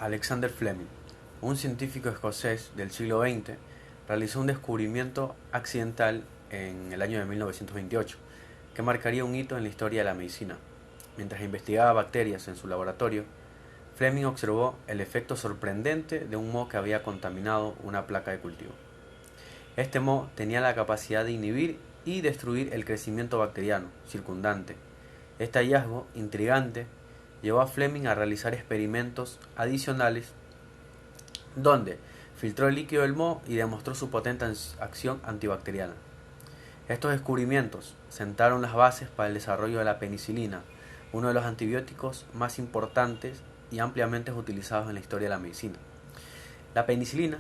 Alexander Fleming, un científico escocés del siglo XX, realizó un descubrimiento accidental en el año de 1928 que marcaría un hito en la historia de la medicina. Mientras investigaba bacterias en su laboratorio, Fleming observó el efecto sorprendente de un moho que había contaminado una placa de cultivo. Este moho tenía la capacidad de inhibir y destruir el crecimiento bacteriano circundante. Este hallazgo intrigante llevó a Fleming a realizar experimentos adicionales donde filtró el líquido del moho y demostró su potente acción antibacteriana. Estos descubrimientos sentaron las bases para el desarrollo de la penicilina, uno de los antibióticos más importantes y ampliamente utilizados en la historia de la medicina. La penicilina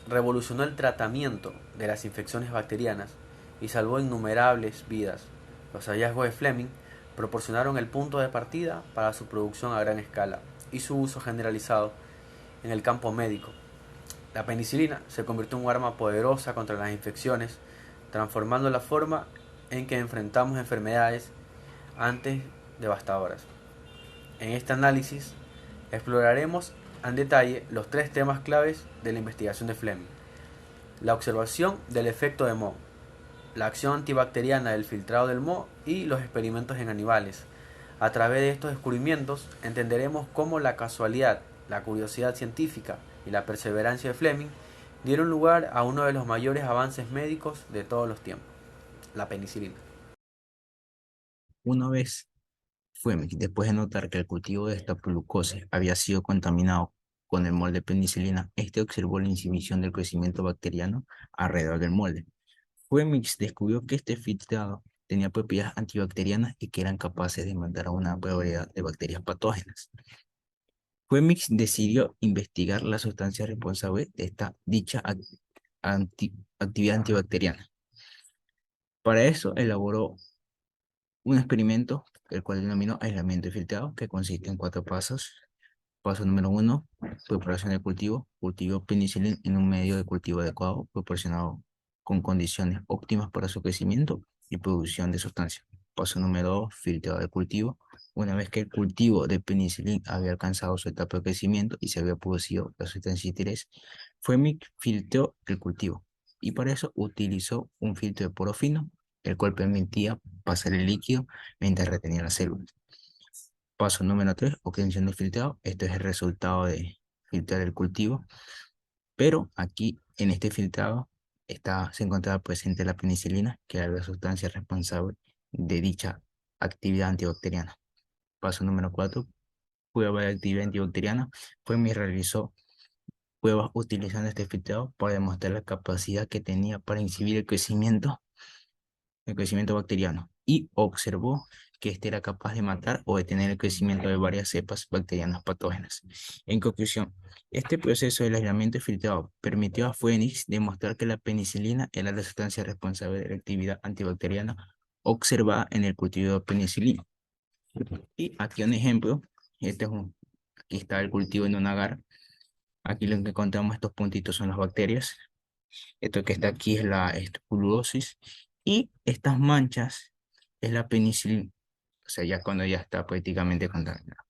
revolucionó el tratamiento de las infecciones bacterianas y salvó innumerables vidas. Los hallazgos de Fleming proporcionaron el punto de partida para su producción a gran escala y su uso generalizado en el campo médico. La penicilina se convirtió en un arma poderosa contra las infecciones, transformando la forma en que enfrentamos enfermedades antes devastadoras. En este análisis exploraremos en detalle los tres temas claves de la investigación de Fleming: la observación del efecto de moho, la acción antibacteriana del filtrado del moho y los experimentos en animales. A través de estos descubrimientos entenderemos cómo la casualidad, la curiosidad científica y la perseverancia de Fleming dieron lugar a uno de los mayores avances médicos de todos los tiempos, la penicilina. Una vez Fleming, después de notar que el cultivo de Staphylococcus había sido contaminado con el molde de penicilina, este observó la inhibición del crecimiento bacteriano alrededor del molde. Fleming descubrió que este filtrado tenía propiedades antibacterianas y que eran capaces de matar a una variedad de bacterias patógenas. Fleming decidió investigar la sustancia responsable de esta actividad antibacteriana. Para eso elaboró un experimento, el cual denominó aislamiento y filtrado, que consiste en cuatro pasos. Paso número uno, preparación del cultivo. Cultivo penicilina en un medio de cultivo adecuado, proporcionado con condiciones óptimas para su crecimiento y producción de sustancia. Paso número dos, filtrado del cultivo. Una vez que el cultivo de penicilina había alcanzado su etapa de crecimiento y se había producido la sustancia interés, Fleming filtró el cultivo y para eso utilizó un filtro de poro fino, el cual permitía pasar el líquido mientras retenía las células. Paso número 3, obtención del filtrado. Esto es el resultado de filtrar el cultivo, pero aquí en este filtrado se encontraba presente la penicilina, que era la sustancia responsable de dicha actividad antibacteriana. Paso número 4, prueba de actividad antibacteriana. Fleming realizó pruebas utilizando este filtrado para demostrar la capacidad que tenía para inhibir el crecimiento bacteriano y observó que éste era capaz de matar o detener el crecimiento de varias cepas bacterianas patógenas. En conclusión, este proceso del aislamiento filtrado permitió a Phoenix demostrar que la penicilina era la sustancia responsable de la actividad antibacteriana observada en el cultivo de penicilina. Y aquí un ejemplo, aquí está el cultivo en un agar. Aquí lo que encontramos, estos puntitos son las bacterias. Esto que está aquí es la espulosis y estas manchas es la penicilina, o sea, ya cuando ya está prácticamente contaminada.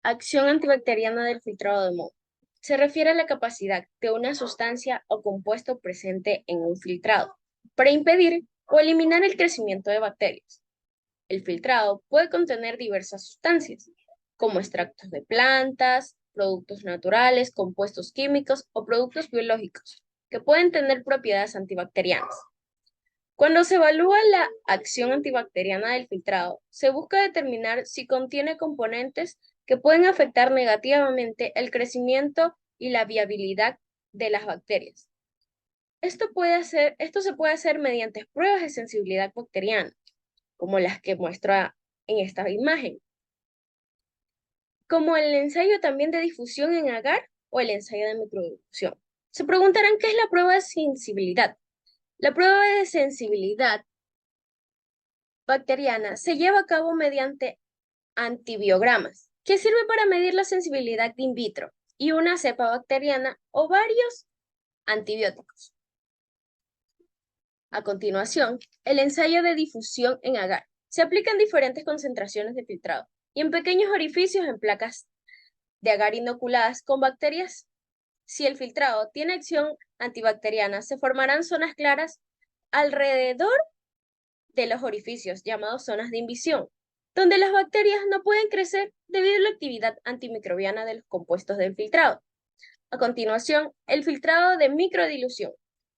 Acción antibacteriana del filtrado de moho. Se refiere a la capacidad de una sustancia o compuesto presente en un filtrado para impedir o eliminar el crecimiento de bacterias. El filtrado puede contener diversas sustancias, como extractos de plantas, productos naturales, compuestos químicos o productos biológicos, que pueden tener propiedades antibacterianas. Cuando se evalúa la acción antibacteriana del filtrado, se busca determinar si contiene componentes que pueden afectar negativamente el crecimiento y la viabilidad de las bacterias. Esto se puede hacer mediante pruebas de sensibilidad bacteriana, como las que muestra en esta imagen, como el ensayo también de difusión en agar o el ensayo de microdifusión. Se preguntarán qué es la prueba de sensibilidad. La prueba de sensibilidad bacteriana se lleva a cabo mediante antibiogramas, que sirve para medir la sensibilidad in vitro y una cepa bacteriana o varios antibióticos. A continuación, el ensayo de difusión en agar. Se aplican diferentes concentraciones de filtrado y en pequeños orificios en placas de agar inoculadas con bacterias. Si el filtrado tiene acción antibacteriana, se formarán zonas claras alrededor de los orificios, llamados zonas de invisión, donde las bacterias no pueden crecer debido a la actividad antimicrobiana de los compuestos del filtrado. A continuación, el filtrado de microdilución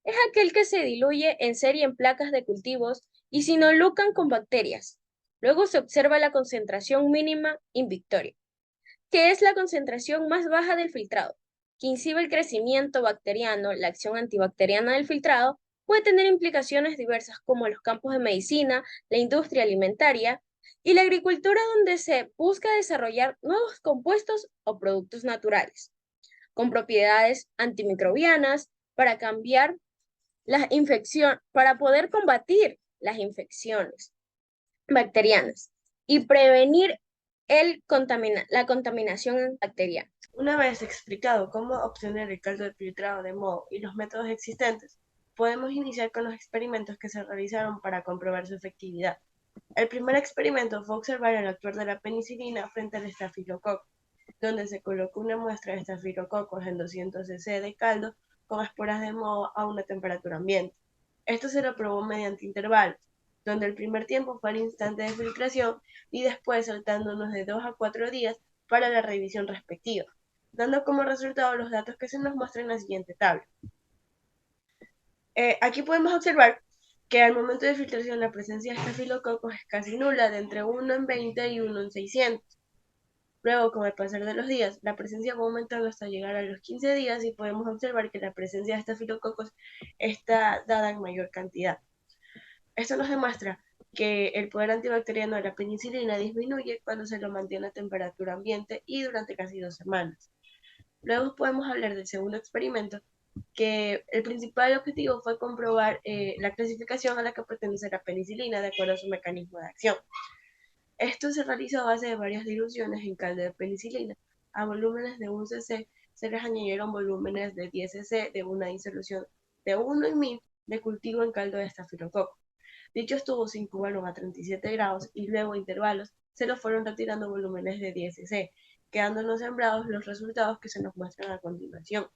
es aquel que se diluye en serie en placas de cultivos y se involucran con bacterias. Luego se observa la concentración mínima in vitro, que es la concentración más baja del filtrado, que inhibe el crecimiento bacteriano. La acción antibacteriana del filtrado puede tener implicaciones diversas como los campos de medicina, la industria alimentaria y la agricultura, donde se busca desarrollar nuevos compuestos o productos naturales con propiedades antimicrobianas para poder combatir las infecciones bacterianas y prevenir la contaminación bacteriana. Una vez explicado cómo obtener el caldo de filtrado de moho y los métodos existentes, podemos iniciar con los experimentos que se realizaron para comprobar su efectividad. El primer experimento fue observar el actuar de la penicilina frente al estafilococo, donde se colocó una muestra de estafilococos en 200 cc de caldo con esporas de moho a una temperatura ambiente. Esto se lo probó mediante intervalos, donde el primer tiempo fue al instante de filtración y después saltándonos de 2 a 4 días para la revisión respectiva, dando como resultado los datos que se nos muestran en la siguiente tabla. Aquí podemos observar que al momento de filtración la presencia de estafilococos es casi nula, de entre 1 en 20 y 1 en 600. Luego, con el pasar de los días, la presencia va aumentando hasta llegar a los 15 días y podemos observar que la presencia de estafilococos está dada en mayor cantidad. Esto nos demuestra que el poder antibacteriano de la penicilina disminuye cuando se lo mantiene a temperatura ambiente y durante casi 2 semanas. Luego podemos hablar del segundo experimento, que el principal objetivo fue comprobar la clasificación a la que pertenece la penicilina de acuerdo a su mecanismo de acción. Esto se realizó a base de varias diluciones en caldo de penicilina. A volúmenes de 1 cc se les añadieron volúmenes de 10 cc de una disolución de 1 en 1000 de cultivo en caldo de estafilococo. Dichos tubos se incubaron a 37 grados y luego a intervalos se los fueron retirando volúmenes de 10 cc, quedándonos sembrados los resultados que se nos muestran a continuación.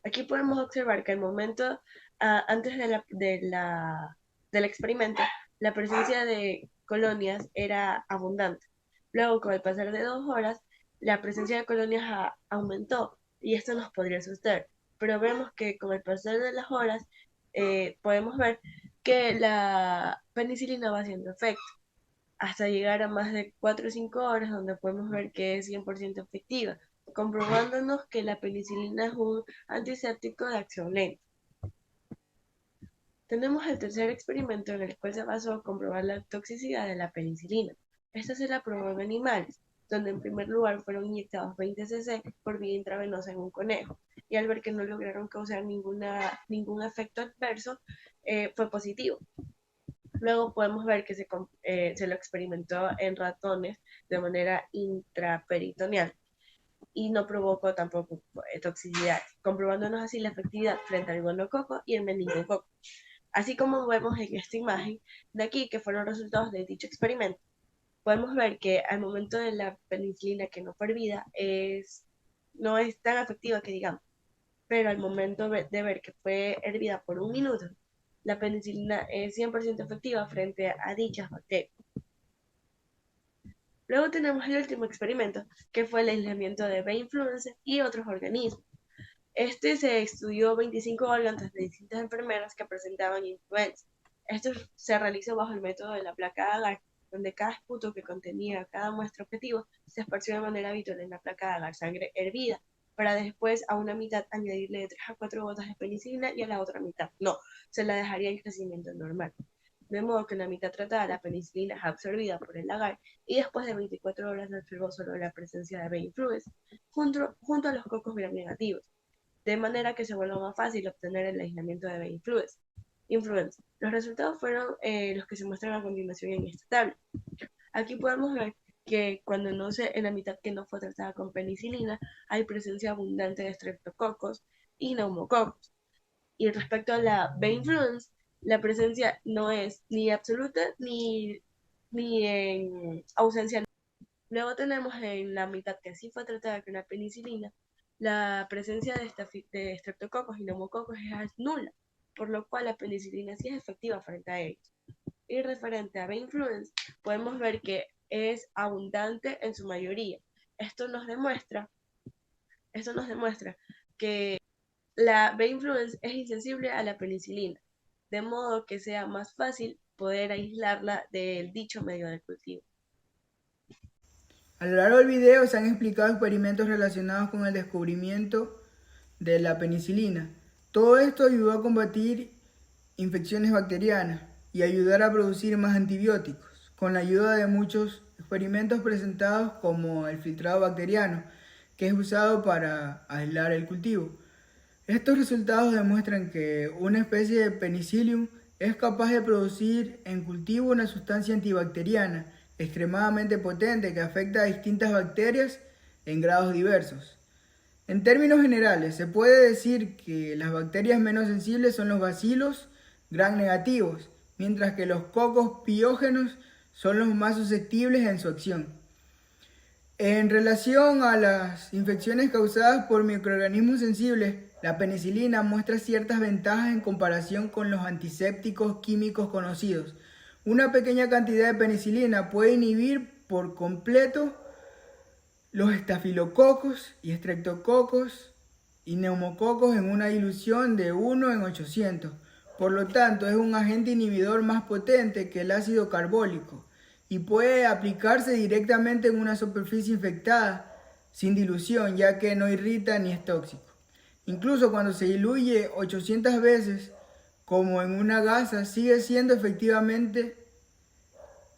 Aquí podemos observar que al momento, antes del experimento, la presencia de colonias era abundante. Luego, con el pasar de 2 horas, la presencia de colonias aumentó y esto nos podría asustar. Pero vemos que con el pasar de las horas, podemos ver que la penicilina va haciendo efecto hasta llegar a más de 4 o 5 horas, donde podemos ver que es 100% efectiva, comprobándonos que la penicilina es un antiséptico de acción lenta. Tenemos el tercer experimento en el cual se basó en comprobar la toxicidad de la penicilina. Esta se la probó en animales, donde en primer lugar fueron inyectados 20 cc por vía intravenosa en un conejo, y al ver que no lograron causar ningún efecto adverso, fue positivo. Luego podemos ver que se lo experimentó en ratones de manera intraperitoneal y no provocó tampoco toxicidad, comprobándonos así la efectividad frente al gonococo y el meningococo. Así como vemos en esta imagen de aquí, que fueron resultados de dicho experimento, podemos ver que al momento de la penicilina que no fue hervida no es tan efectiva que digamos, pero al momento de ver que fue hervida por 1 minuto, la penicilina es 100% efectiva frente a dichas bacterias. Luego tenemos el último experimento, que fue el aislamiento de B. influenza y otros organismos. Este se estudió 25 órganos de distintas enfermeras que presentaban influenza. Esto se realizó bajo el método de la placa de agar, donde cada esputo que contenía cada muestra objetivo se esparció de manera habitual en la placa de agar sangre hervida, para después a una mitad añadirle de 3 a 4 gotas de penicilina y a la otra mitad no, se la dejaría en crecimiento normal. De modo que la mitad tratada la penicilina es absorbida por el agar y después de 24 horas se observó solo la presencia de B. influenza junto a los cocos gram negativos, de manera que se vuelva más fácil obtener el aislamiento de B. influenza. Los resultados fueron los que se muestran a continuación en esta tabla. Aquí podemos ver que en la mitad que no fue tratada con penicilina, hay presencia abundante de streptococos y neumococos. Y respecto a la B. influenza, la presencia no es ni absoluta ni en ausencia. Luego tenemos en la mitad que así fue tratada con la penicilina, la presencia de estreptococos y neumococos es nula, por lo cual la penicilina sí es efectiva frente a ellos. Y referente a B-influenza, podemos ver que es abundante en su mayoría. Esto nos demuestra que la B-influenza es insensible a la penicilina, de modo que sea más fácil poder aislarla del dicho medio de cultivo. A lo largo del video se han explicado experimentos relacionados con el descubrimiento de la penicilina. Todo esto ayudó a combatir infecciones bacterianas y ayudar a producir más antibióticos, con la ayuda de muchos experimentos presentados como el filtrado bacteriano, que es usado para aislar el cultivo. Estos resultados demuestran que una especie de Penicillium es capaz de producir en cultivo una sustancia antibacteriana extremadamente potente que afecta a distintas bacterias en grados diversos. En términos generales, se puede decir que las bacterias menos sensibles son los bacilos gram negativos, mientras que los cocos piógenos son los más susceptibles en su acción. En relación a las infecciones causadas por microorganismos sensibles, la penicilina muestra ciertas ventajas en comparación con los antisépticos químicos conocidos. Una pequeña cantidad de penicilina puede inhibir por completo los estafilococos y estreptococos y neumococos en una dilución de 1 en 800. Por lo tanto, es un agente inhibidor más potente que el ácido carbólico y puede aplicarse directamente en una superficie infectada sin dilución, ya que no irrita ni es tóxico. Incluso cuando se diluye 800 veces, como en una gasa, sigue siendo efectivamente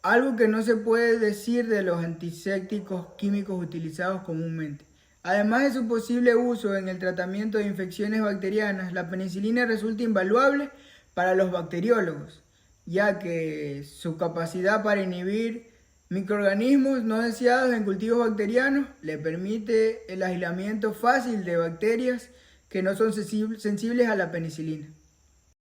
algo que no se puede decir de los antisépticos químicos utilizados comúnmente. Además de su posible uso en el tratamiento de infecciones bacterianas, la penicilina resulta invaluable para los bacteriólogos, ya que su capacidad para inhibir microorganismos no deseados en cultivos bacterianos le permite el aislamiento fácil de bacterias que no son sensibles a la penicilina.